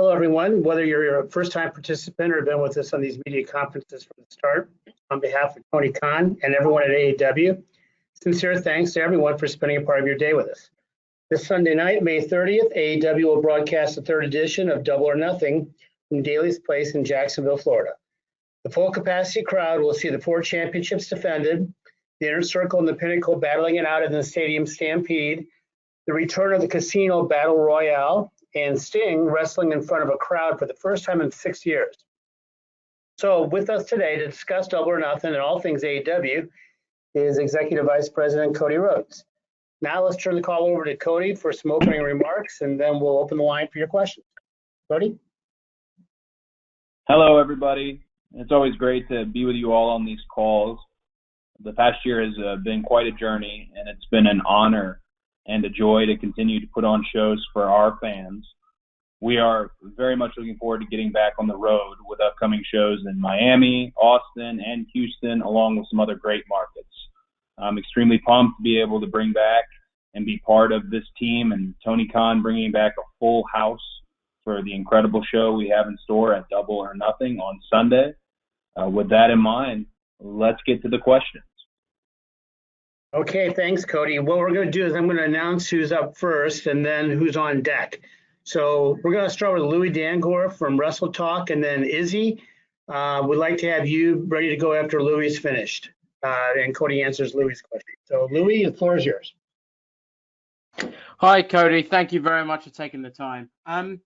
Hello, everyone. Whether you're a first-time participant or have been with us on these media conferences from the start, on behalf of Tony Khan and everyone at AEW, sincere thanks to everyone for spending a part of your day with us. This Sunday night, May 30th, AEW will broadcast the third edition of Double or Nothing from Daly's Place in Jacksonville, Florida. The full capacity crowd will see the 4 championships defended, the Inner Circle and the Pinnacle battling it out in the Stadium Stampede, the return of the Casino Battle Royale, and Sting wrestling in front of a crowd for the first time in 6 years. So with us today to discuss Double or Nothing and all things AEW is Executive Vice President Cody Rhodes. Now let's turn the call over to Cody for some opening remarks, and then we'll open the line for your questions. Cody? Hello, everybody. It's always great to be with you all on these calls. The past year has been quite a journey, and it's been an honor and a joy to continue to put on shows for our fans. We are very much looking forward to getting back on the road with upcoming shows in Miami, Austin, and Houston, along with some other great markets. I'm extremely pumped to be able to bring back and be part of this team, and Tony Khan bringing back a full house for the incredible show we have in store at Double or Nothing on Sunday. With that in mind, let's get to the questions. Okay, thanks, Cody. What we're going to do is I'm going to announce who's up first and then who's on deck. So we're going to start with Louis Dangor from Wrestle Talk, and then Izzy. We'd like to have you ready to go after Louis is finished, and Cody answers Louis' question. So Louis, the floor is yours. Hi, Cody. Thank you very much for taking the time. I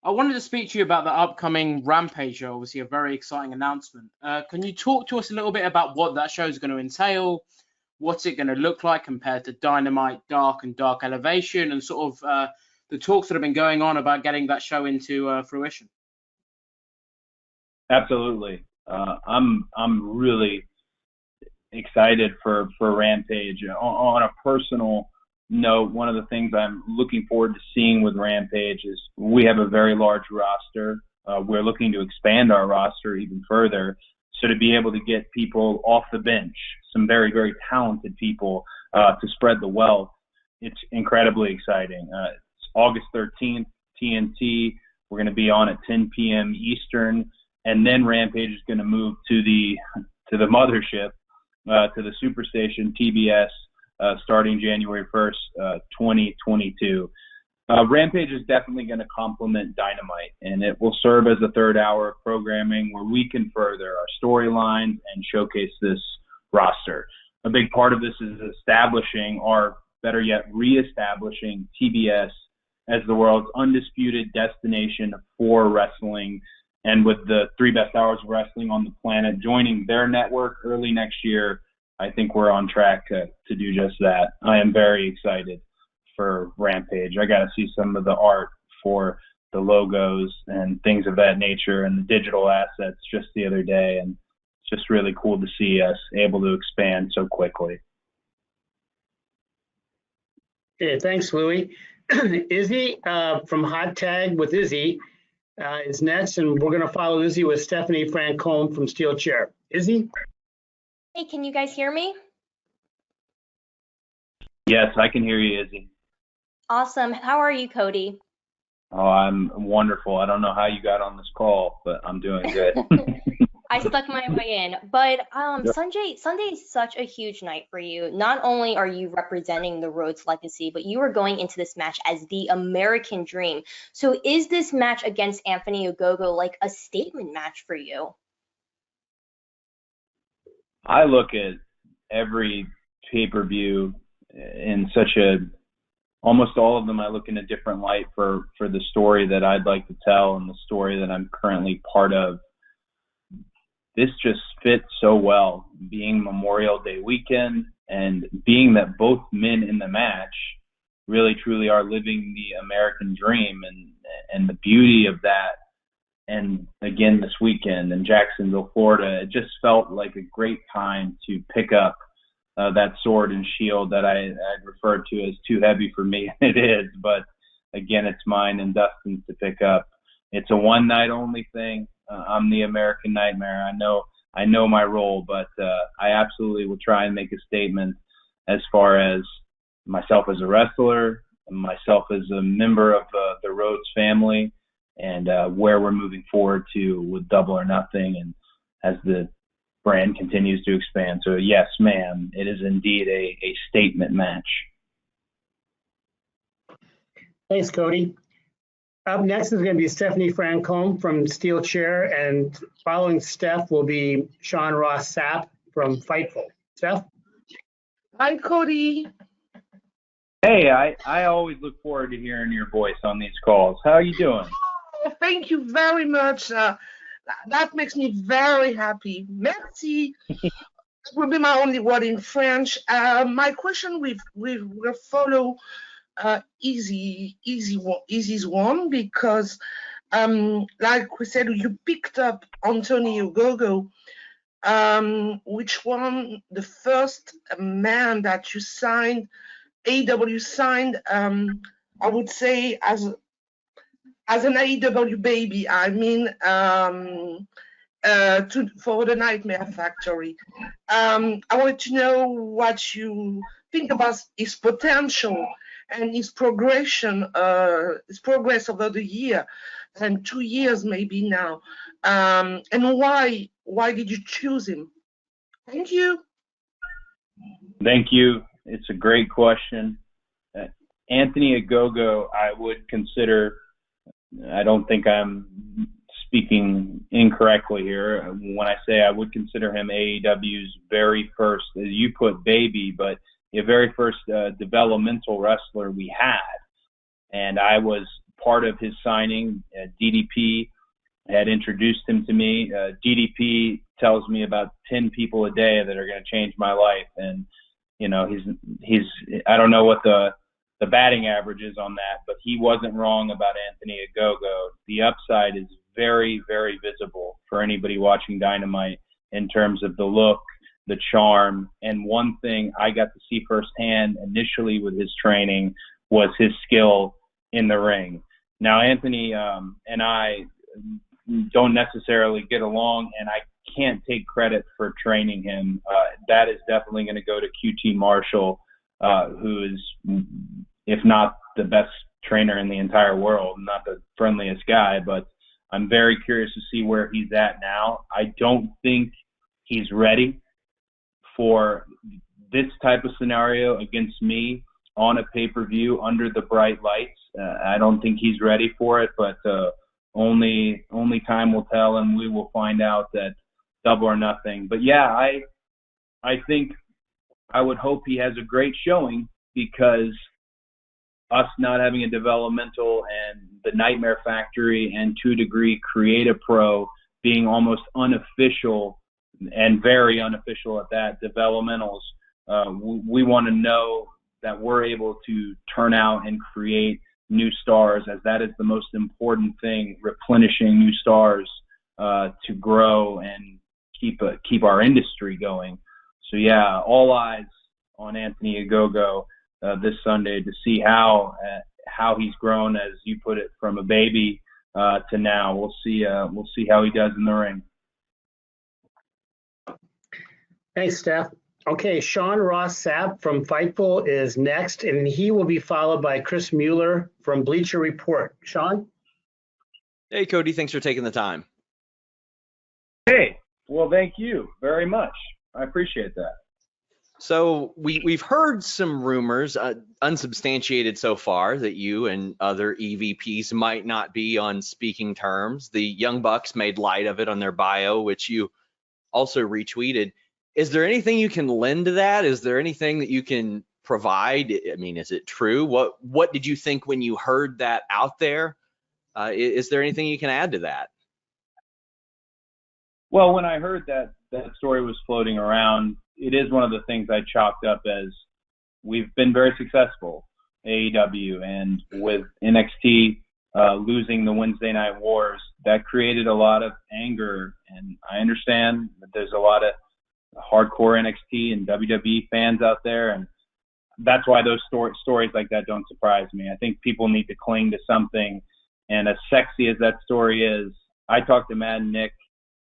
wanted to speak to you about the upcoming Rampage show, obviously a very exciting announcement. Can you talk to us a little bit about what that show is going to entail? What's it going to look like compared to Dynamite, Dark, and Dark Elevation, and sort of the talks that have been going on about getting that show into fruition? Absolutely. I'm really excited for Rampage. On a personal note, one of the things I'm looking forward to seeing with Rampage is we have a very large roster. We're looking to expand our roster even further. So to be able to get people off the bench, some very, very talented people to spread the wealth, it's incredibly exciting. It's August 13th, TNT. We're going to be on at 10 p.m. Eastern, and then Rampage is going to move to the mothership, to the Superstation TBS, starting January 1st, 2022. Rampage is definitely going to complement Dynamite, and it will serve as a third hour of programming where we can further our storylines and showcase this roster. A big part of this is establishing, or better yet, reestablishing TBS as the world's undisputed destination for wrestling, and with the 3 best hours of wrestling on the planet joining their network early next year, I think we're on track to do just that. I am very excited for Rampage. I got to see some of the art for the logos and things of that nature and the digital assets just the other day, and it's just really cool to see us able to expand so quickly. Okay, thanks, Louis. Izzy from Hot Tag with Izzy is next, and we're going to follow Izzy with Stephanie Francombe from Steel Chair. Izzy? Hey, can you guys hear me? Yes, I can hear you, Izzy. Awesome. How are you, Cody? Oh, I'm wonderful. I don't know how you got on this call, but I'm doing good. I stuck my way in. But Sunday is such a huge night for you. Not only are you representing the Rhodes legacy, but you are going into this match as the American Dream. So is this match against Anthony Gogo like a statement match for you? I look at every pay-per-view in such a, almost all of them I look in a different light for the story that I'd like to tell and the story that I'm currently part of. This just fits so well, being Memorial Day weekend and being that both men in the match really truly are living the American dream and the beauty of that. And again, this weekend in Jacksonville, Florida, it just felt like a great time to pick up that sword and shield that I referred to as too heavy for me. It is, but again, it's mine and Dustin's to pick up. It's a one night only thing. I'm the American Nightmare. I know my role, but I absolutely will try and make a statement as far as myself as a wrestler, myself as a member of the Rhodes family, and where we're moving forward to with Double or Nothing, and as the brand continues to expand. So yes, ma'am, it is indeed a statement match. Thanks, Cody. Up next is going to be Stephanie Francombe from Steel Chair, and following Steph will be Sean Ross Sapp from Fightful. Steph? Hi, Cody. Hey, I always look forward to hearing your voice on these calls. How are you doing? Oh, thank you very much. That makes me very happy. Merci. That will be my only word in French. My question will follow easy one, because like we said, you picked up Antonio Gogo, which one the first man that you signed, AEW signed, I would say as an AEW baby. I mean, for the Nightmare Factory. I wanted to know what you think about his potential and his progression, his progress over the year, and 2 years maybe now, and why did you choose him? Thank you. Thank you. It's a great question. Anthony Gogo, I would consider, I don't think I'm speaking incorrectly here when I say I would consider him AEW's very first, as you put, baby, but the very first developmental wrestler we had. And I was part of his signing. DDP had introduced him to me. DDP tells me about 10 people a day that are going to change my life. And, you know, he's I don't know what the batting average is on that, but he wasn't wrong about Anthony Gogo. The upside is very, very visible for anybody watching Dynamite in terms of the look, the charm. And one thing I got to see firsthand initially with his training was his skill in the ring. Now, Anthony and I don't necessarily get along, and I can't take credit for training him. That is definitely going to go to QT Marshall, who is, if not the best trainer in the entire world, not the friendliest guy, but I'm very curious to see where he's at now. I don't think he's ready for this type of scenario against me on a pay-per-view under the bright lights. I don't think he's ready for it, but only time will tell, and we will find out that Double or Nothing. But yeah, I think I would hope he has a great showing, because us not having a developmental and the Nightmare Factory and 2 Degree Creative Pro being almost unofficial and very unofficial at that developmentals, we want to know that we're able to turn out and create new stars, as that is the most important thing, replenishing new stars to grow and keep our industry going. So yeah, all eyes on Anthony Gogo this Sunday to see how he's grown, as you put it, from a baby to now. We'll see how he does in the ring. Thanks, Steph. Okay, Sean Ross Sapp from Fightful is next, and he will be followed by Chris Mueller from Bleacher Report. Sean? Hey, Cody, thanks for taking the time. Hey, well, thank you very much. I appreciate that. So we've heard some rumors, unsubstantiated so far, that you and other EVPs might not be on speaking terms. The Young Bucks made light of it on their bio, which you also retweeted. Is there anything you can lend to that? Is there anything that you can provide? I mean, is it true? What did you think when you heard that out there? Is there anything you can add to that? Well, when I heard that story was floating around, it is one of the things I chalked up as we've been very successful, AEW, and with NXT losing the Wednesday Night Wars, that created a lot of anger. And I understand that there's a lot of hardcore NXT and WWE fans out there, and that's why those stories like that don't surprise me. I think people need to cling to something, and as sexy as that story is, I talk to Matt and Nick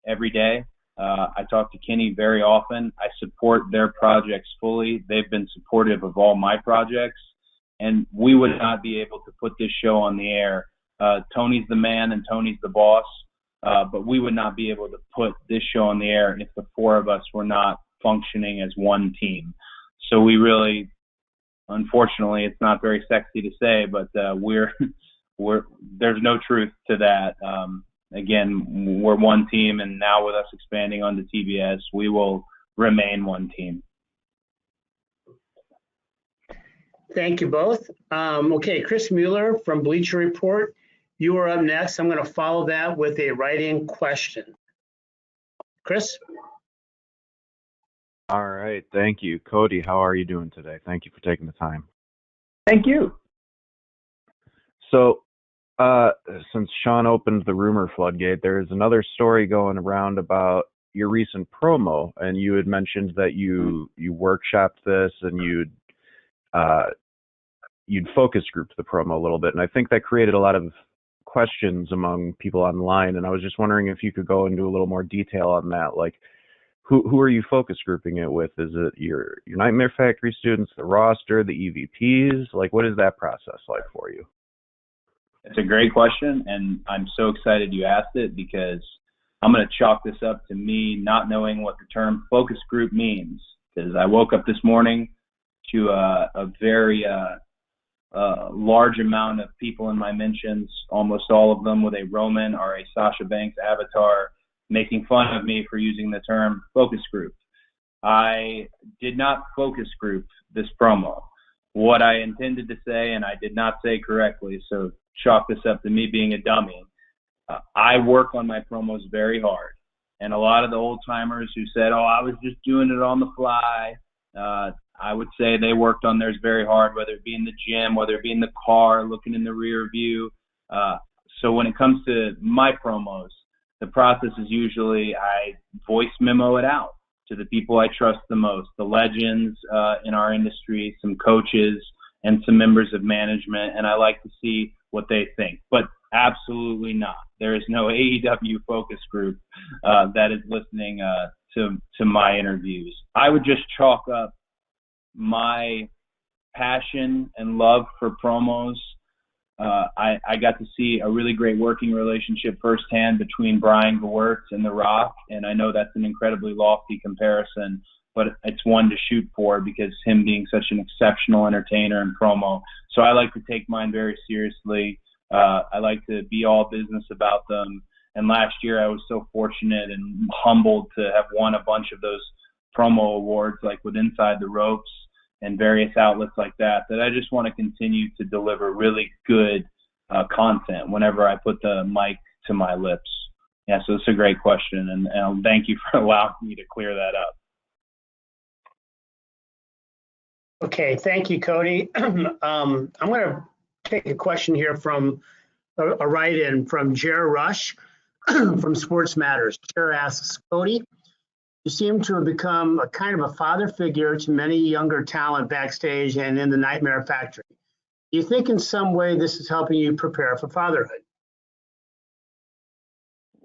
every day. I talk to Kenny very often. I support their projects fully. They've been supportive of all my projects, and we would not be able to put this show on the air Tony's the man and Tony's the boss, but we would not be able to put this show on the air if the four of us were not functioning as one team. So we really, unfortunately, it's not very sexy to say, but there's no truth to that. Again, we're one team, and now with us expanding onto TBS, we will remain one team. Thank you both. Okay, Chris Mueller from Bleacher Report, you are up next. I'm going to follow that with a write-in question. Chris? All right, thank you. Cody, how are you doing today? Thank you for taking the time. Thank you. So, since Sean opened the rumor floodgate, there is another story going around about your recent promo, and you had mentioned that you workshopped this and you'd focus grouped the promo a little bit, and I think that created a lot of questions among people online, and I was just wondering if you could go into a little more detail on that. Like, who are you focus grouping it with? Is it your Nightmare Factory students, the roster, the EVPs? Like, what is that process like for you? It's a great question, and I'm so excited you asked it because I'm going to chalk this up to me not knowing what the term focus group means, because I woke up this morning to a very large amount of people in my mentions, almost all of them with a Roman or a Sasha Banks avatar, making fun of me for using the term focus group. I did not focus group this promo. What I intended to say, and I did not say correctly, so chalk this up to me being a dummy. I work on my promos very hard. And a lot of the old timers who said, oh, I was just doing it on the fly, I would say they worked on theirs very hard, whether it be in the gym, whether it be in the car, looking in the rear view. So when it comes to my promos, the process is usually I voice memo it out to the people I trust the most, the legends in our industry, some coaches, and some members of management, and I like to see what they think. But absolutely not. There is no AEW focus group that is listening to my interviews. I would just chalk up my passion and love for promos. I got to see a really great working relationship firsthand between Brian Gewirtz and The Rock, and I know that's an incredibly lofty comparison, but it's one to shoot for because him being such an exceptional entertainer and promo. So I like to take mine very seriously. I like to be all business about them. And last year I was so fortunate and humbled to have won a bunch of those promo awards, like with Inside the Ropes and various outlets like that, that I just want to continue to deliver really good content whenever I put the mic to my lips. Yeah, so it's a great question, and thank you for allowing me to clear that up. Okay, thank you, Cody. I'm going to take a question here from a write-in from Jer Rush from Sports Matters. Jer asks, Cody, you seem to have become a kind of a father figure to many younger talent backstage and in the Nightmare Factory. Do you think in some way this is helping you prepare for fatherhood?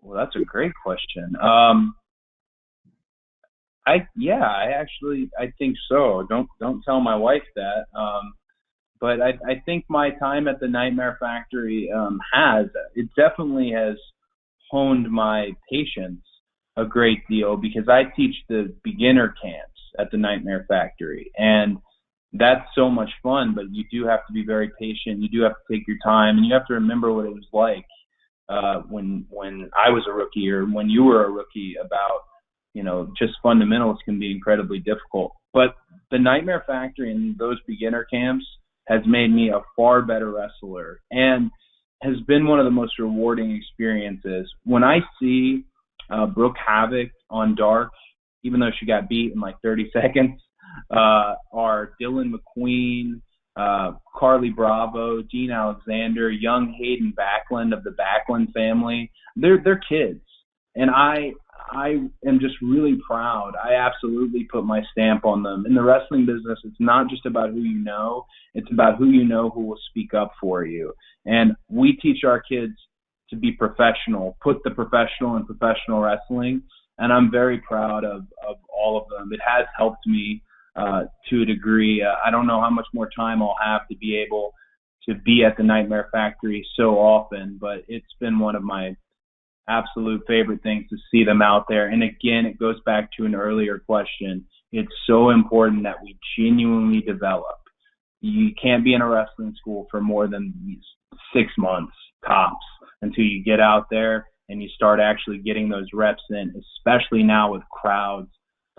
Well, that's a great question. I think so. Don't tell my wife that. But I think my time at the Nightmare Factory it definitely has honed my patience a great deal, because I teach the beginner camps at the Nightmare Factory, and that's so much fun, but you do have to be very patient. You do have to take your time, and you have to remember what it was like when I was a rookie, or when you were a rookie. About just fundamentals can be incredibly difficult. But the Nightmare Factory and those beginner camps has made me a far better wrestler, and has been one of the most rewarding experiences. When I see Brooke Havoc on Dark, even though she got beat in like 30 seconds, or Dylan McQueen, Carly Bravo, Dean Alexander, young Hayden Backlund of the Backlund family, they're kids. And I am just really proud. I absolutely put my stamp on them. In the wrestling business, it's not just about who you know, it's about who you know who will speak up for you. And we teach our kids to be professional, put the professional in professional wrestling, and I'm very proud of all of them. It has helped me to a degree. I don't know how much more time I'll have to be able to be at the Nightmare Factory so often, but it's been one of my absolute favorite things to see them out there. And again, it goes back to an earlier question. It's so important that we genuinely develop. You can't be in a wrestling school for more than 6 months tops until you get out there and you start actually getting those reps in, especially now with crowds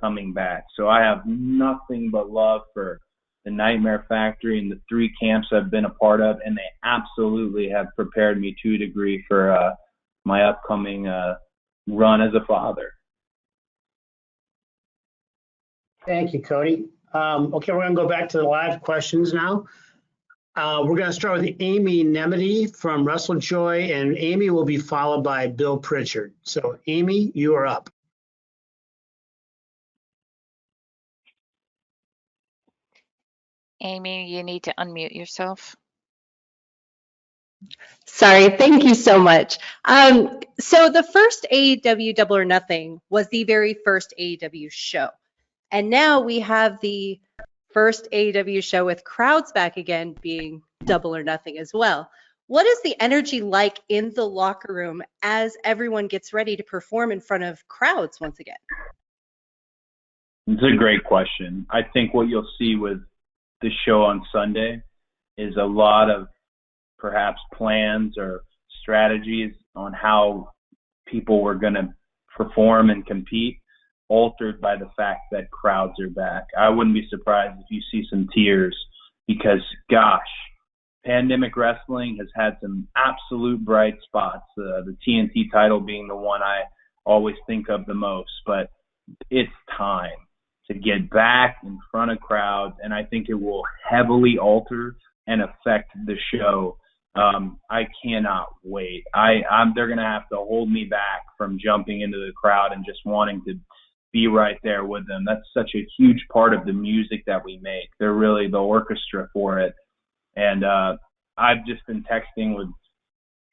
coming back. So I have nothing but love for the Nightmare Factory and the 3 camps I've been a part of, and they absolutely have prepared me to a degree for my upcoming run as a father. Thank you, Cody. Okay, we're going to go back to the live questions now. We're going to start with Amy Nemedy from WrestleJoy, and Amy will be followed by Bill Pritchard. So, Amy, you are up. Amy, you need to unmute yourself. Sorry, thank you so much. So the first AEW Double or Nothing was the very first AEW show. And now we have the first AEW show with crowds back again being Double or Nothing as well. What is the energy like in the locker room as everyone gets ready to perform in front of crowds once again? It's a great question. I think what you'll see with the show on Sunday is a lot of perhaps plans or strategies on how people were going to perform and compete, altered by the fact that crowds are back. I wouldn't be surprised if you see some tears because, gosh, Pandemic Wrestling has had some absolute bright spots, the TNT title being the one I always think of the most. But it's time to get back in front of crowds, and I think it will heavily alter and affect the show. I cannot wait. They're going to have to hold me back from jumping into the crowd and just wanting to be right there with them. That's such a huge part of the music that we make. They're really the orchestra for it. And I've just been texting with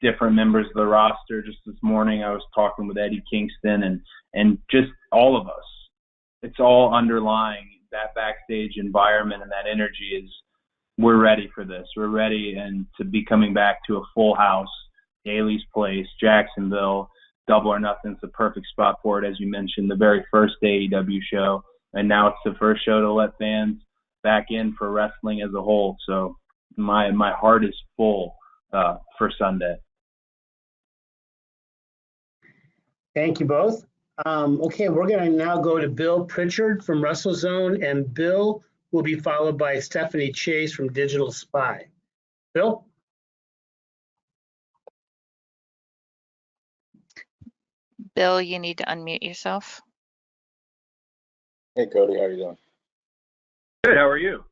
different members of the roster. Just this morning, I was talking with Eddie Kingston and just all of us. It's all underlying that backstage environment, and that energy is, we're ready for this. We're ready and to be coming back to a full house, Daly's Place, Jacksonville. Double or Nothing's the perfect spot for it, as you mentioned, the very first AEW show. And now it's the first show to let fans back in for wrestling as a whole. So my heart is full for Sunday. Thank you both. Okay, we're going to now go to Bill Pritchard from WrestleZone, and Bill will be followed by Stephanie Chase from Digital Spy. Bill? Bill, you need to unmute yourself. Hey, Cody, how are you doing? Good, how are you?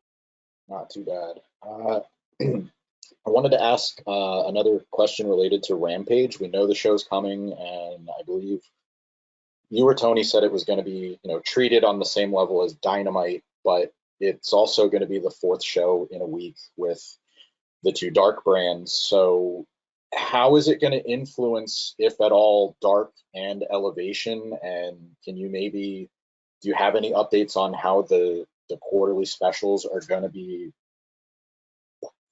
Not too bad. I wanted to ask another question related to Rampage. We know the show's coming, and I believe you or Tony said it was going to be, treated on the same level as Dynamite, but it's also going to be the 4th show in a week with the 2 Dark brands. So how is it going to influence, if at all, Dark and Elevation? And do you have any updates on how the quarterly specials are going to be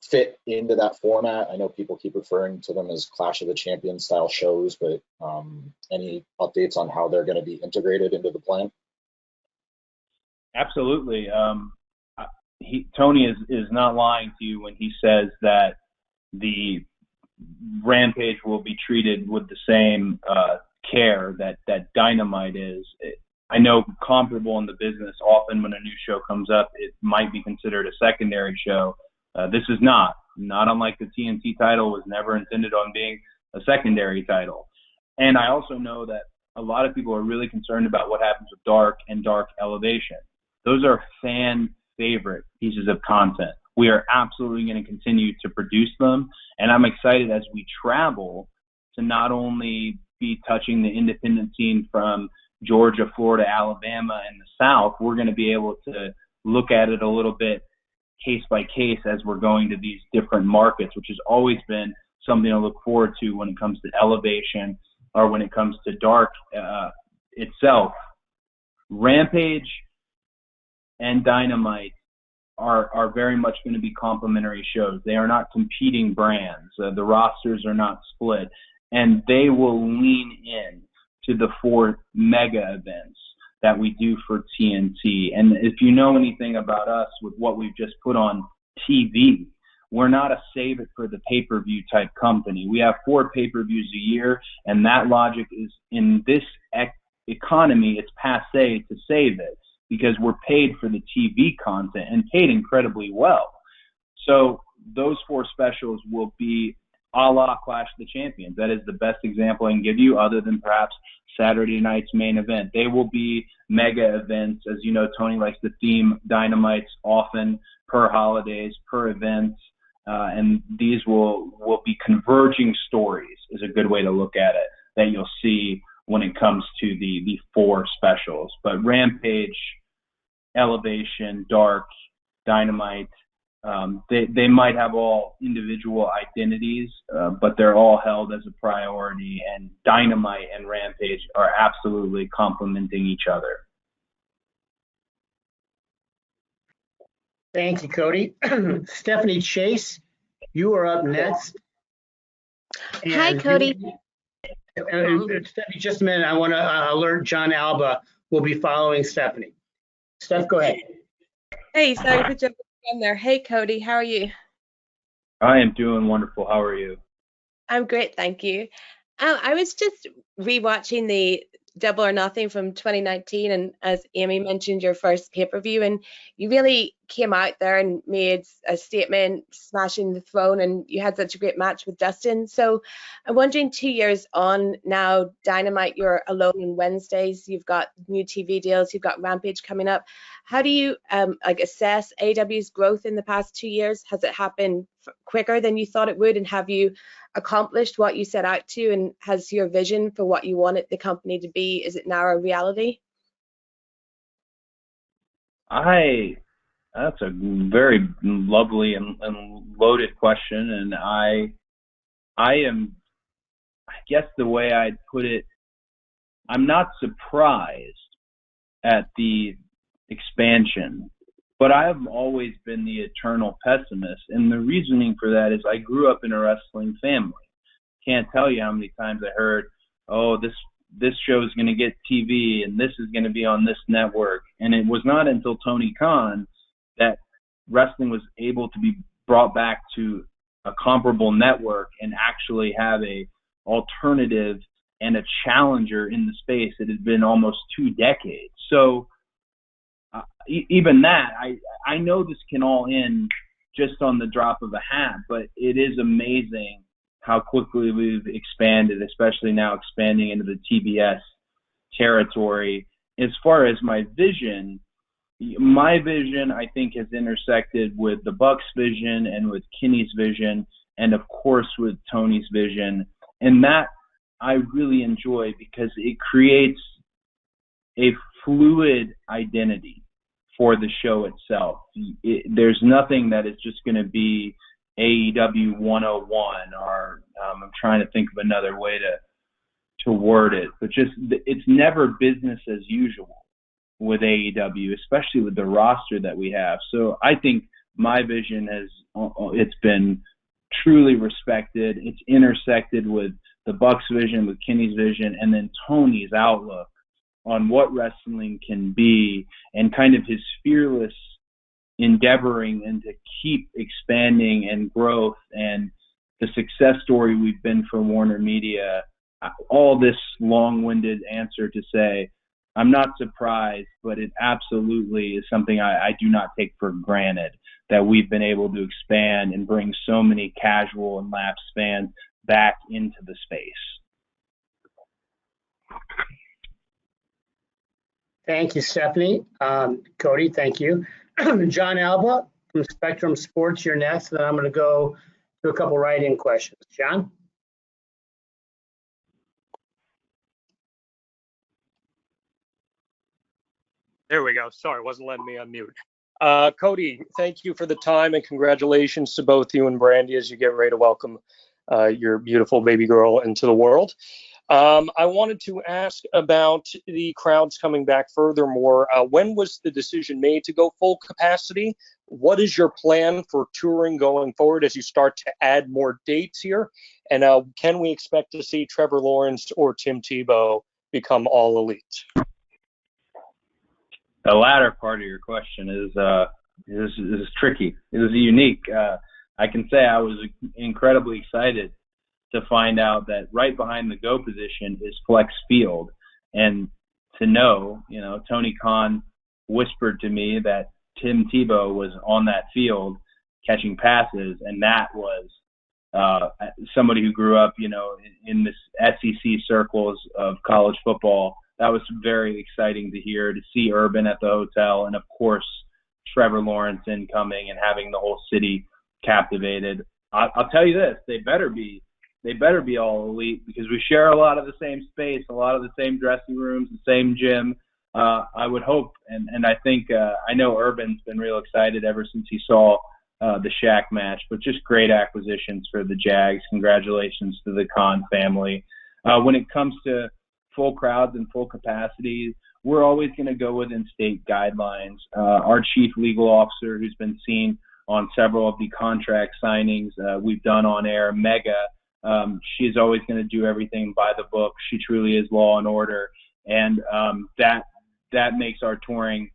fit into that format? I know people keep referring to them as Clash of the Champions style shows, but any updates on how they're going to be integrated into the plan? Absolutely. Tony is not lying to you when he says that the Rampage will be treated with the same care that Dynamite is. I know comparable in the business, often when a new show comes up, it might be considered a secondary show. This is not unlike the TNT title was never intended on being a secondary title. And I also know that a lot of people are really concerned about what happens with Dark and Dark Elevation. Those are fan favorite pieces of content. We are absolutely going to continue to produce them. And I'm excited as we travel to not only be touching the independent scene from Georgia, Florida, Alabama, and the South, we're going to be able to look at it a little bit case by case as we're going to these different markets, which has always been something to look forward to when it comes to Elevation or when it comes to Dark itself. Rampage and Dynamite are very much going to be complementary shows. They are not competing brands. The rosters are not split, and they will lean in to the 4 mega events that we do for TNT. And if you know anything about us with what we've just put on TV, we're not a save it for the pay-per-view type company. We have 4 pay-per-views a year, and that logic is, in this economy, it's passé to save it because we're paid for the TV content and paid incredibly well. So those 4 specials will be a la Clash of the Champions. That is the best example I can give you, other than perhaps Saturday night's main event. They will be mega events. As you know, Tony likes to theme Dynamites often per holidays, per events. And these will be converging stories, is a good way to look at it, that you'll see when it comes to the 4 specials. But Rampage, Elevation, Dark, Dynamite, they might have all individual identities, but they're all held as a priority, and Dynamite and Rampage are absolutely complementing each other. Thank you, Cody. Stephanie Chase, you are up next. Hi, Cody. Stephanie, just a minute. I want to alert John Alba will be following Stephanie. Steph, go ahead. Hey, sorry for jumping in there. Hey, Cody, how are you? I am doing wonderful. How are you? I'm great, thank you. I was just rewatching the Double or Nothing from 2019, and as Amy mentioned, your first pay-per-view, and you really came out there and made a statement, smashing the throne, and you had such a great match with Dustin. So I'm wondering, 2 years on now, Dynamite, you're alone on Wednesdays, you've got new TV deals, you've got Rampage coming up. How do you assess AEW's growth in the past 2 years? Has it happened quicker than you thought it would, and have you accomplished what you set out to, and has your vision for what you wanted the company to be, is it now a reality? That's a very lovely and loaded question, and I guess the way I'd put it, I'm not surprised at the expansion, but I've always been the eternal pessimist, and the reasoning for that is I grew up in a wrestling family. Can't tell you how many times I heard, oh, this show is going to get TV and this is going to be on this network. And it was not until Tony Khan that wrestling was able to be brought back to a comparable network and actually have a alternative and a challenger in the space. It has been almost 2 decades. So even that, I know this can all end just on the drop of a hat, but it is amazing how quickly we've expanded, especially now expanding into the TBS territory. As far as my vision, I think, has intersected with the Bucks' vision and with Kenny's vision, and of course with Tony's vision. And that I really enjoy because it creates a fluid identity for the show itself. There's nothing that is just going to be AEW 101, or I'm trying to think of another way to word it, but just it's never business as usual with AEW, especially with the roster that we have. So I think my vision it's been truly respected. It's intersected with the Bucks' vision, with Kenny's vision, and then Tony's outlook on what wrestling can be, and kind of his fearless endeavoring and to keep expanding and growth, and the success story we've been for Warner Media. All this long-winded answer to say, I'm not surprised, but it absolutely is something I do not take for granted, that we've been able to expand and bring so many casual and lapsed fans back into the space. Thank you, Stephanie. Cody, thank you. John Alba from Spectrum Sports, you're next. Then I'm going to go to a couple write-in questions. John? There we go. Sorry, wasn't letting me unmute. Cody, thank you for the time, and congratulations to both you and Brandy as you get ready to welcome your beautiful baby girl into the world. I wanted to ask about the crowds coming back. Furthermore, when was the decision made to go full capacity? What is your plan for touring going forward as you start to add more dates here? And can we expect to see Trevor Lawrence or Tim Tebow become all elite? The latter part of your question is tricky. It is unique. I can say I was incredibly excited to find out that right behind the go position is flex field, and to know, Tony Khan whispered to me that Tim Tebow was on that field catching passes, and that was somebody who grew up, in this SEC circles of college football. That was very exciting to hear, to see Urban at the hotel, and of course Trevor Lawrence incoming and having the whole city captivated. I'll tell you this: they better be all elite, because we share a lot of the same space, a lot of the same dressing rooms, the same gym. I would hope, and I think I know Urban's been real excited ever since he saw the Shaq match. But just great acquisitions for the Jags. Congratulations to the Khan family. When it comes to full crowds and full capacity, we're always going to go within state guidelines. Our chief legal officer, who's been seen on several of the contract signings we've done on air, Mega, she's always going to do everything by the book. She truly is law and order, and that makes our touring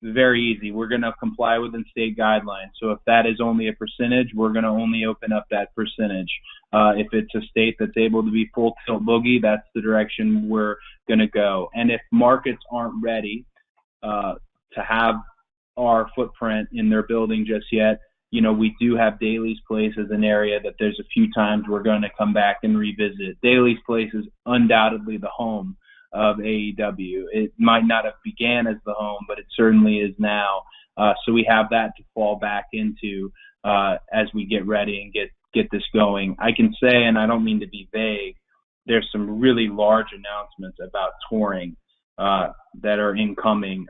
very easy. We're going to comply within state guidelines. So if that is only a percentage, we're going to only open up that percentage. If it's a state that's able to be full tilt boogie, that's the direction we're going to go. And if markets aren't ready to have our footprint in their building just yet, we do have Daly's Place as an area that there's a few times we're going to come back and revisit. Daly's Place is undoubtedly the home of AEW. It might not have began as the home, but it certainly is now. So we have that to fall back into as we get ready and get this going. I can say, and I don't mean to be vague, there's some really large announcements about touring that are incoming,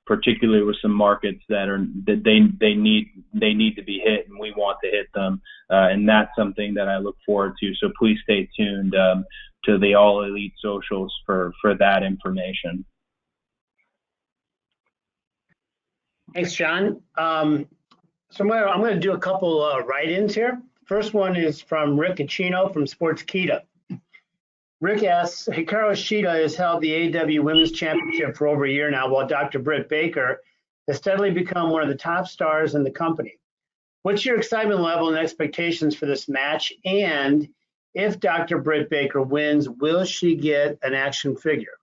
particularly with some markets that they need to be hit, and we want to hit them, and that's something that I look forward to. So please stay tuned to the All Elite socials for that information. Thanks, John. So I'm going to do a couple write-ins here. First one is from Rick Acino from Sportskeeda. Rick asks, Hikaru Shida has held the AEW Women's Championship for over a year now, while Dr. Britt Baker has steadily become one of the top stars in the company. What's your excitement level and expectations for this match? And if Dr. Britt Baker wins, will she get an action figure?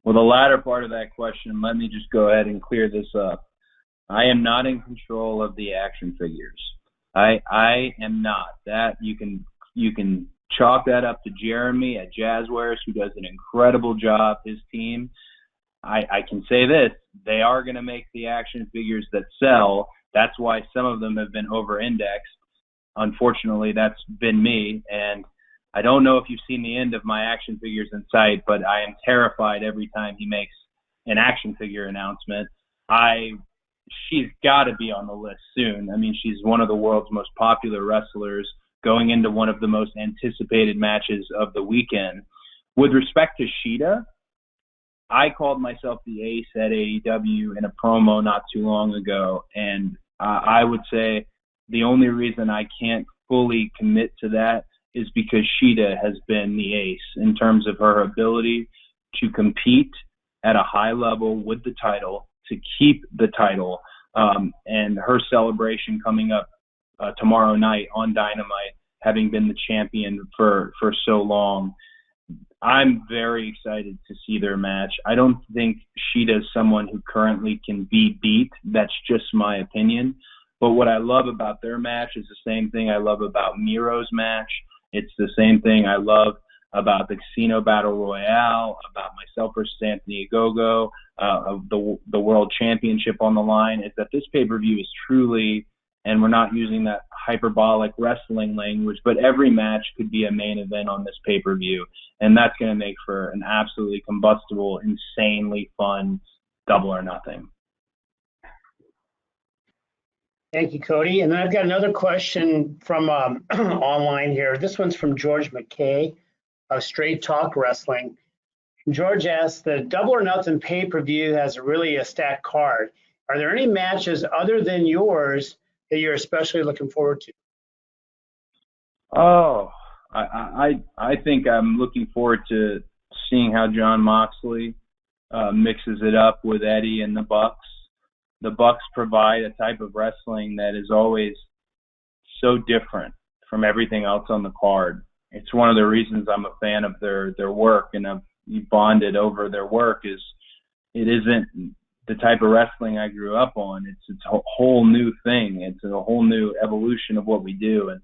Well, the latter part of that question, let me just go ahead and clear this up. I am not in control of the action figures. I am not. That you can chalk that up to Jeremy at Jazzwares, who does an incredible job, his team. I can say this: they are going to make the action figures that sell. That's why some of them have been over-indexed. Unfortunately, that's been me, and I don't know if you've seen the end of my action figures in sight, but I am terrified every time he makes an action figure announcement. She's got to be on the list soon. I mean, she's one of the world's most popular wrestlers, going into one of the most anticipated matches of the weekend. With respect to Shida, I called myself the ace at AEW in a promo not too long ago, and I would say the only reason I can't fully commit to that is because Shida has been the ace in terms of her ability to compete at a high level with the title, to keep the title, and her celebration coming up tomorrow night on Dynamite, having been the champion for so long. I'm very excited to see their match. I don't think Shida's someone who currently can be beat. That's just my opinion. But what I love about their match is the same thing I love about Miro's match. It's the same thing I love about the Casino Battle Royale, about myself versus Anthony Gogo, of the World Championship on the line, is that this pay-per-view is truly, and we're not using that hyperbolic wrestling language, but every match could be a main event on this pay-per-view. And that's going to make for an absolutely combustible, insanely fun Double or Nothing. Thank you, Cody. And then I've got another question from online here. This one's from George McKay of Straight Talk Wrestling. George asks, the Double or Nothing pay-per-view has really a stacked card. Are there any matches other than yours that you're especially looking forward to? Oh, I think I'm looking forward to seeing how John Moxley mixes it up with Eddie and the Bucks. The Bucks provide a type of wrestling that is always so different from everything else on the card. It's one of the reasons I'm a fan of their work, and I've bonded over their work. Is it isn't the type of wrestling I grew up on. It's a whole new thing. It's a whole new evolution of what we do. And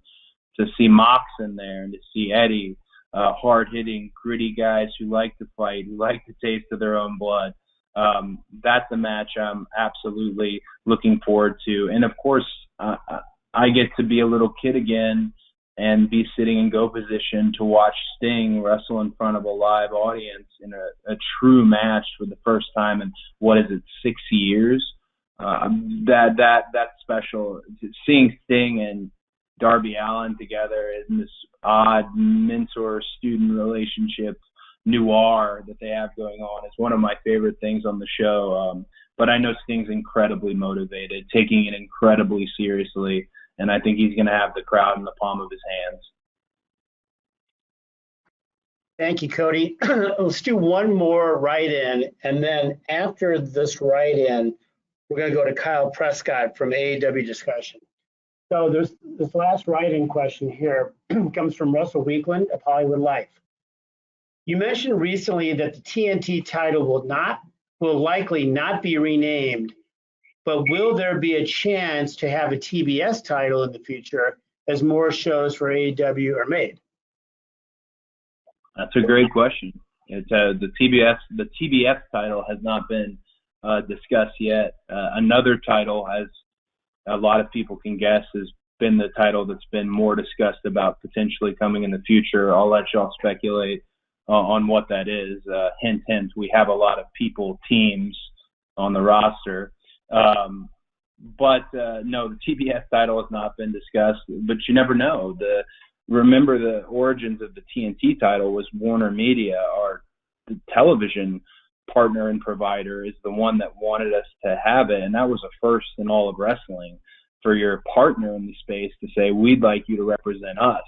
to see Mox in there and to see Eddie, hard-hitting, gritty guys who like to fight, who like the taste of their own blood, that's a match I'm absolutely looking forward to. And, of course, I get to be a little kid again and be sitting in go position to watch Sting wrestle in front of a live audience in a true match for the first time in, 6 years? That's special. Seeing Sting and Darby Allin together in this odd mentor-student relationship noir that they have going on is one of my favorite things on the show. But I know Sting's incredibly motivated, taking it incredibly seriously, and I think he's going to have the crowd in the palm of his hands. Thank you, Cody. Let's do one more write-in, and then after this write-in, we're going to go to Kyle Prescott from AEW Discussion. So this last write-in question here comes from Russell Weekland of Hollywood Life. You mentioned recently that the TNT title will likely not be renamed, but will there be a chance to have a TBS title in the future as more shows for AEW are made? That's a great question. It's the TBS title has not been discussed yet. Another title, as a lot of people can guess, has been the title that's been more discussed about potentially coming in the future. I'll let y'all speculate on what that is. Hint, hint, we have a lot of teams on the roster. But no, the TBS title has not been discussed, but you never know. Remember, the origins of the TNT title was Warner Media, our television partner and provider, is the one that wanted us to have it, and that was a first in all of wrestling for your partner in the space to say, we'd like you to represent us,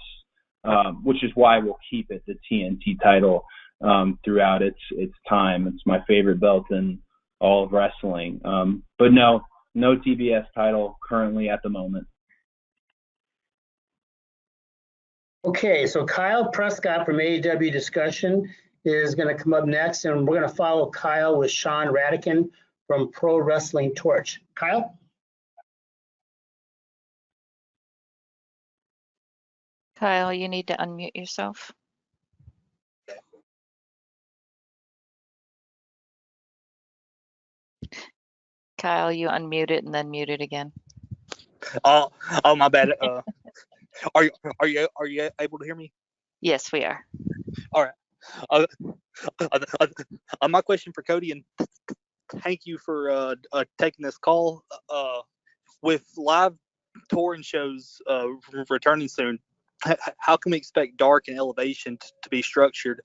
which is why we'll keep it the TNT title throughout its time. It's my favorite belt in all of wrestling. But no TBS title currently at the moment. Okay, so Kyle Prescott from AEW Discussion is going to come up next, and we're going to follow Kyle with Sean Radican from Pro Wrestling Torch. Kyle? Kyle, you need to unmute yourself. Kyle, you unmuted and then muted again. Oh, my bad. Are you able to hear me? Yes, we are. All right. My question for Cody, and thank you for taking this call. With live touring shows returning soon, how can we expect Dark and Elevation to be structured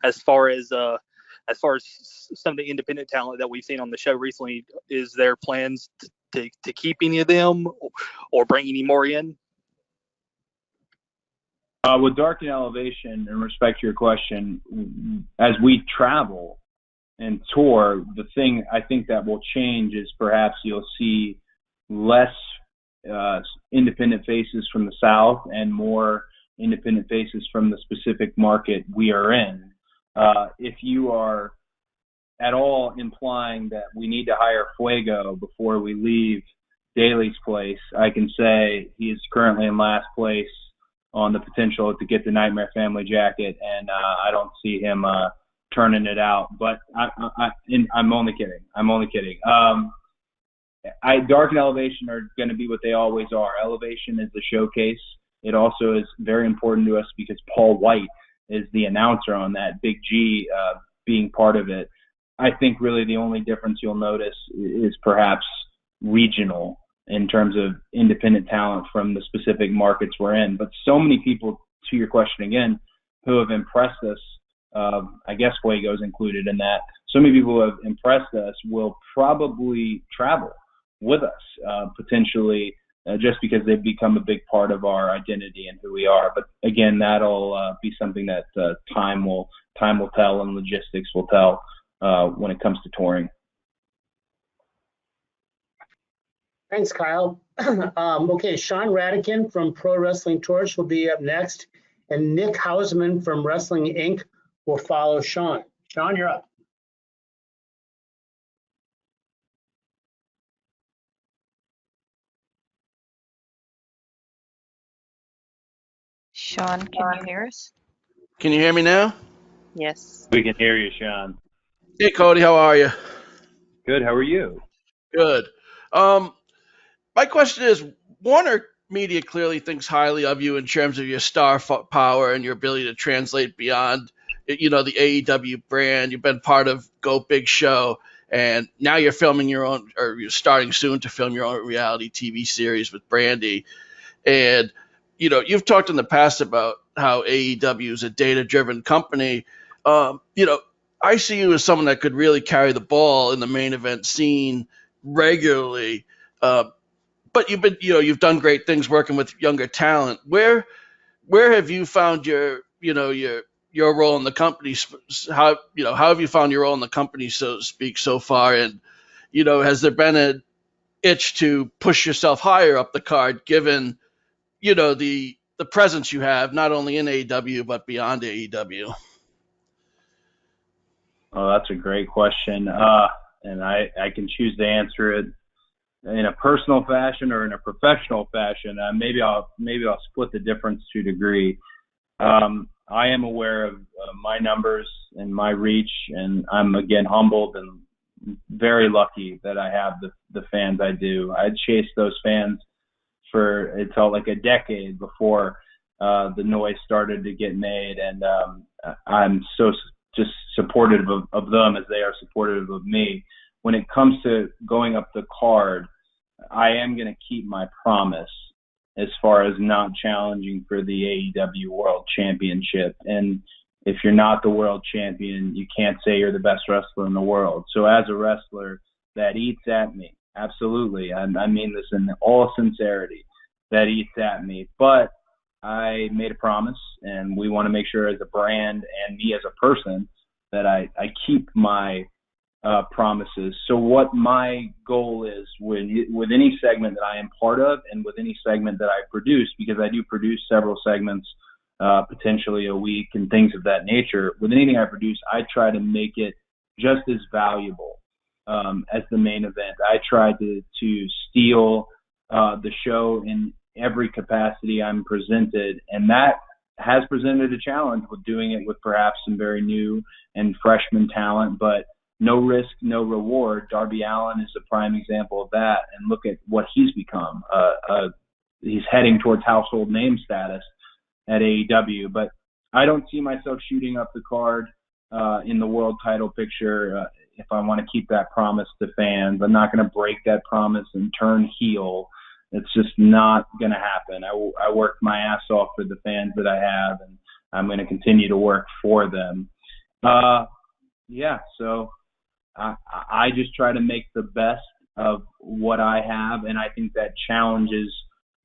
as far as some of the independent talent that we've seen on the show recently? Is there plans to keep any of them or bring any more in? With Dark and Elevation, in respect to your question, as we travel and tour, the thing I think that will change is perhaps you'll see less independent faces from the South and more independent faces from the specific market we are in. If you are at all implying that we need to hire Fuego before we leave Daly's place, I can say he is currently in last place on the potential to get the Nightmare Family jacket, and I don't see him turning it out. But I'm only kidding. Dark and Elevation are going to be what they always are. Elevation is the showcase. It also is very important to us because Paul White is the announcer on that, Big G being part of it. I think really the only difference you'll notice is perhaps regional in terms of independent talent from the specific markets we're in. But so many people, to your question again, who have impressed us, I guess Fuego's included in that, so many people who have impressed us will probably travel with us, potentially just because they've become a big part of our identity and who we are. But again, that'll be something that time will tell and logistics will tell when it comes to touring. Thanks, Kyle. Okay, Sean Radican from Pro Wrestling Torch will be up next, and Nick Hausman from Wrestling Inc. will follow Sean. Sean, you're up. Sean, can you hear us? Can you hear me now? Yes. We can hear you, Sean. Hey, Cody, how are you? Good. How are you? Good. My question is, Warner Media clearly thinks highly of you in terms of your star power and your ability to translate beyond, the AEW brand. You've been part of Go Big Show, and now you're filming your own, or you're starting soon to film your own reality TV series with Brandy. And, you've talked in the past about how AEW is a data-driven company. I see you as someone that could really carry the ball in the main event scene regularly. But you've done great things working with younger talent. Where have you found your role in the company? How have you found your role in the company, so to speak, so far? And has there been an itch to push yourself higher up the card, given the presence you have not only in AEW but beyond AEW? Oh, that's a great question, and I can choose to answer it in a personal fashion or in a professional fashion. Maybe I'll split the difference to a degree. I am aware of my numbers and my reach, and I'm again humbled and very lucky that I have the fans I do. I chased those fans for, it felt like, a decade before the noise started to get made, and I'm so just supportive of them as they are supportive of me. When it comes to going up the card, I am going to keep my promise as far as not challenging for the AEW World Championship. And if you're not the world champion, you can't say you're the best wrestler in the world. So as a wrestler, that eats at me. Absolutely. I mean this in all sincerity. That eats at me. But I made a promise, and we want to make sure as a brand and me as a person that I keep my promises. So what my goal is with any segment that I am part of and with any segment that I produce, because I do produce several segments potentially a week and things of that nature, with anything I produce, I try to make it just as valuable as the main event. I try to steal the show in every capacity I'm presented, and that has presented a challenge with doing it with perhaps some very new and freshman talent, but no risk, no reward. Darby Allin is a prime example of that, and look at what he's become. He's heading towards household name status at AEW, but I don't see myself shooting up the card in the world title picture if I want to keep that promise to fans. I'm not going to break that promise and turn heel. It's just not going to happen. I worked my ass off for the fans that I have, and I'm going to continue to work for them. So I just try to make the best of what I have, and I think that challenges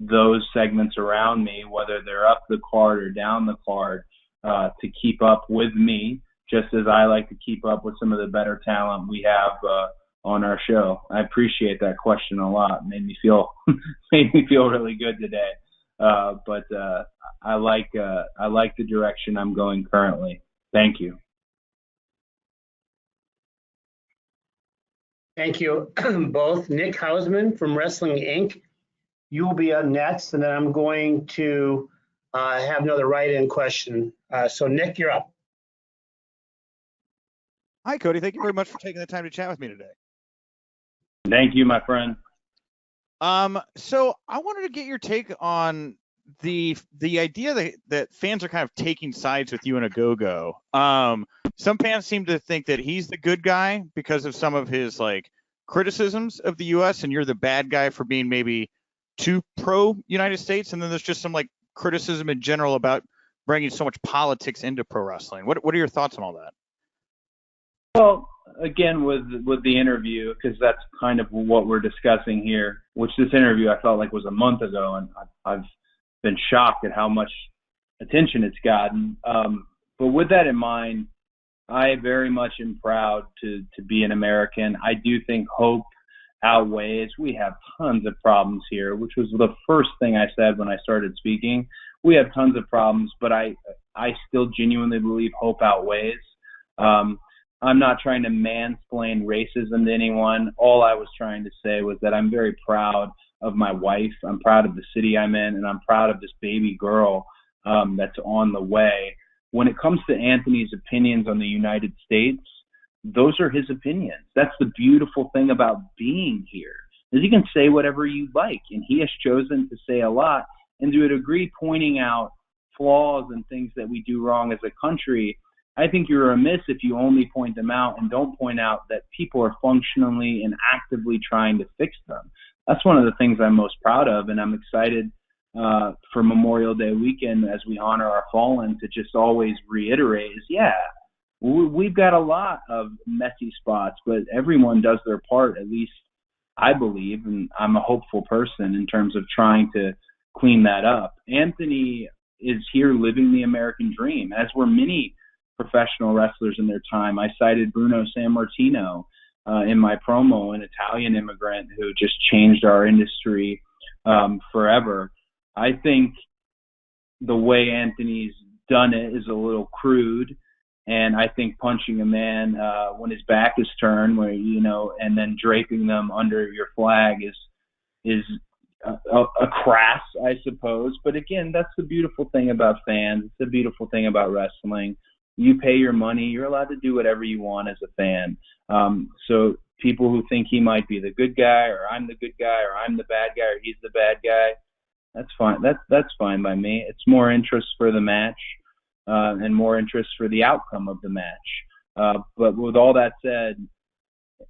those segments around me, whether they're up the card or down the card, to keep up with me, just as I like to keep up with some of the better talent we have on our show. I appreciate that question a lot. Made me feel really good today. But I like the direction I'm going currently. Thank you. Thank you both. Nick Hausman from Wrestling Inc. You will be up next, and then I'm going to have another write-in question. So Nick, you're up. Hi, Cody. Thank you very much for taking the time to chat with me today. Thank you, my friend. So I wanted to get your take on the idea that fans are kind of taking sides with you and a Gogo. Some fans seem to think that he's the good guy because of some of his criticisms of the U.S. and you're the bad guy for being maybe too pro United States. And then there's just some criticism in general about bringing so much politics into pro wrestling. What are your thoughts on all that? Well, again, with the interview, because that's kind of what we're discussing here, which this interview I felt like was a month ago, and I've been shocked at how much attention it's gotten. But with that in mind, I very much am proud to be an American. I do think hope outweighs. We have tons of problems here, which was the first thing I said when I started speaking. We have tons of problems, but I still genuinely believe hope outweighs. I'm not trying to mansplain racism to anyone. All I was trying to say was that I'm very proud of my wife. I'm proud of the city I'm in, and I'm proud of this baby girl that's on the way. When it comes to Anthony's opinions on the United States, those are his opinions. That's the beautiful thing about being here, is you can say whatever you like, and he has chosen to say a lot, and to a degree pointing out flaws and things that we do wrong as a country. I think you're remiss if you only point them out and don't point out that people are functionally and actively trying to fix them. That's one of the things I'm most proud of, and I'm excited for Memorial Day weekend as we honor our fallen to just always reiterate is, yeah, we've got a lot of messy spots, but everyone does their part, at least I believe, and I'm a hopeful person in terms of trying to clean that up. Anthony is here living the American dream, as were many professional wrestlers in their time. I cited Bruno Sammartino in my promo, an Italian immigrant who just changed our industry forever. I think the way Anthony's done it is a little crude, and I think punching a man when his back is turned, where and then draping them under your flag is a crass, I suppose. But again, that's the beautiful thing about fans. It's the beautiful thing about wrestling. You pay your money. You're allowed to do whatever you want as a fan. So people who think he might be the good guy, or I'm the good guy, or I'm the bad guy, or he's the bad guy, that's fine. That's fine by me. It's more interest for the match and more interest for the outcome of the match. But with all that said,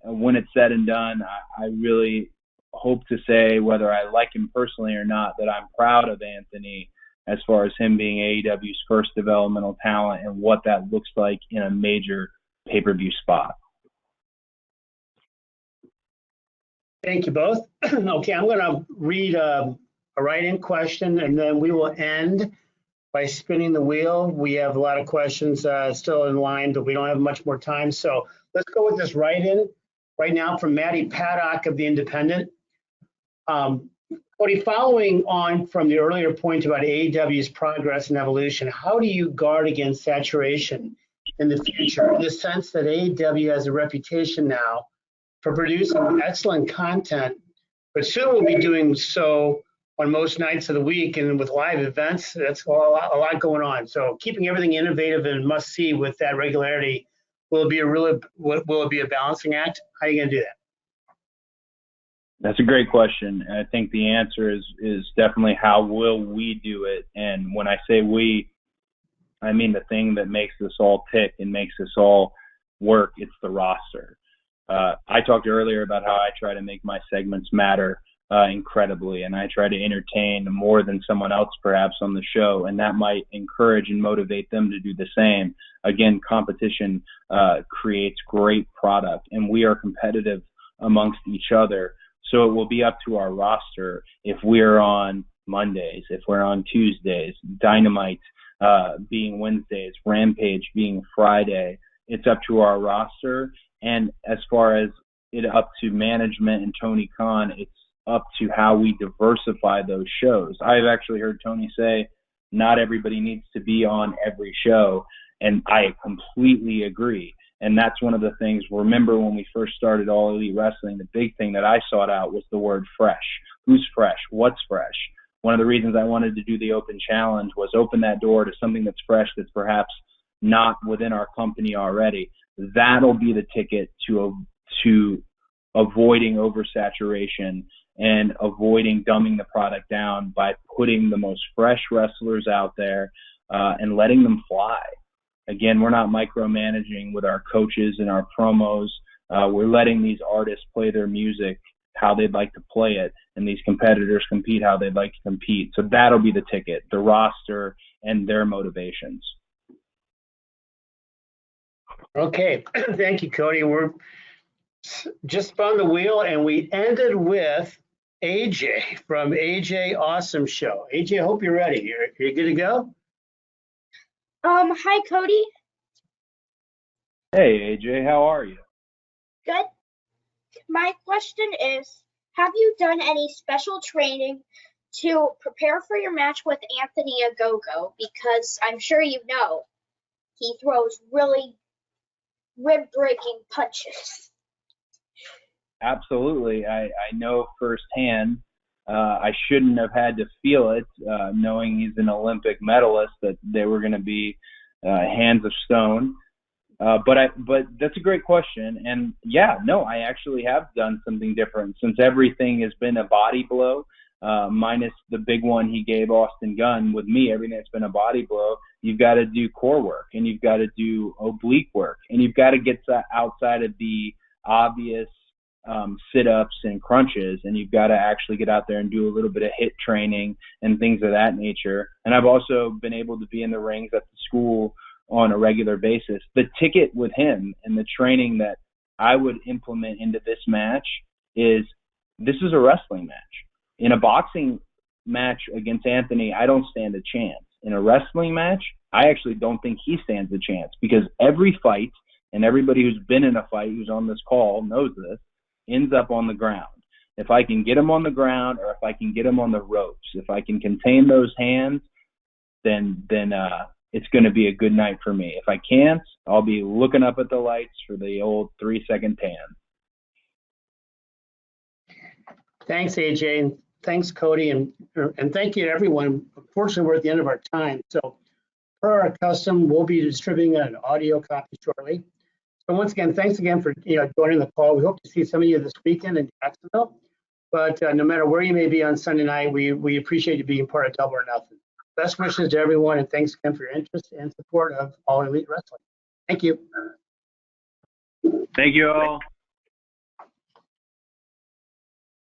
when it's said and done, I really hope to say, whether I like him personally or not, that I'm proud of Anthony as far as him being AEW's first developmental talent and what that looks like in a major pay-per-view spot. Thank you both. Okay, I'm going to read a write-in question, and then we will end by spinning the wheel. We have a lot of questions still in line, but we don't have much more time. So let's go with this write-in right now from Maddie Paddock of The Independent. Cody, following on from the earlier point about AEW's progress and evolution, how do you guard against saturation in the future, in the sense that AEW has a reputation now for producing excellent content, but soon will be doing so on most nights of the week and with live events? That's a lot going on. So keeping everything innovative and must see with that regularity, will it be a balancing act? How are you going to do that? That's a great question. I think the answer is definitely how will we do it. And when I say we, I mean the thing that makes us all tick and makes us all work. It's the roster. I talked earlier about how I try to make my segments matter incredibly, and I try to entertain more than someone else perhaps on the show, and that might encourage and motivate them to do the same. Again, competition creates great product, and we are competitive amongst each other. So it will be up to our roster if we're on Mondays, if we're on Tuesdays, Dynamite being Wednesdays, Rampage being Friday. It's up to our roster. And as far as it up to management and Tony Khan, it's up to how we diversify those shows. I've actually heard Tony say not everybody needs to be on every show, and I completely agree. And that's one of the things. Remember when we first started All Elite Wrestling, the big thing that I sought out was the word fresh. Who's fresh? What's fresh? One of the reasons I wanted to do the open challenge was open that door to something that's fresh, that's perhaps not within our company already. That'll be the ticket to avoiding oversaturation and avoiding dumbing the product down by putting the most fresh wrestlers out there and letting them fly. Again, we're not micromanaging with our coaches and our promos. We're letting these artists play their music how they'd like to play it, and these competitors compete how they'd like to compete. So that'll be the ticket, the roster and their motivations. Okay, thank you, Cody. We're just spun the wheel and we ended with AJ from AJ Awesome Show. AJ, I hope you're ready. You're good to go? Hi, Cody. Hey AJ, how are you? Good. My question is, have you done any special training to prepare for your match with Anthony Gogo? Because I'm sure you know he throws really rib-breaking punches. Absolutely. I know firsthand. I shouldn't have had to feel it, knowing he's an Olympic medalist, that they were going to be hands of stone. But that's a great question. And yeah, no, I actually have done something different since everything has been a body blow, minus the big one he gave Austin Gunn. With me, everything that's been a body blow, you've got to do core work and you've got to do oblique work and you've got to get outside of the obvious sit-ups and crunches, and you've got to actually get out there and do a little bit of HIIT training and things of that nature. And I've also been able to be in the rings at the school on a regular basis. The ticket with him and the training that I would implement into this match is, this is a wrestling match. In a boxing match against Anthony, I don't stand a chance. In a wrestling match, I actually don't think he stands a chance, because every fight, and everybody who's been in a fight who's on this call knows this, ends up on the ground. If I can get him on the ground, or if I can get him on the ropes, if I can contain those hands, then it's going to be a good night for me. If I can't, I'll be looking up at the lights for the old 3-second tan. Thanks, AJ, and thanks, Cody, and thank you to everyone. Unfortunately, we're at the end of our time, so per our custom, we'll be distributing an audio copy shortly. So once again, thanks again for joining the call. We hope to see some of you this weekend in Jacksonville. But no matter where you may be on Sunday night, we appreciate you being part of Double or Nothing. Best wishes to everyone, and thanks again for your interest and support of All Elite Wrestling. Thank you. Thank you all.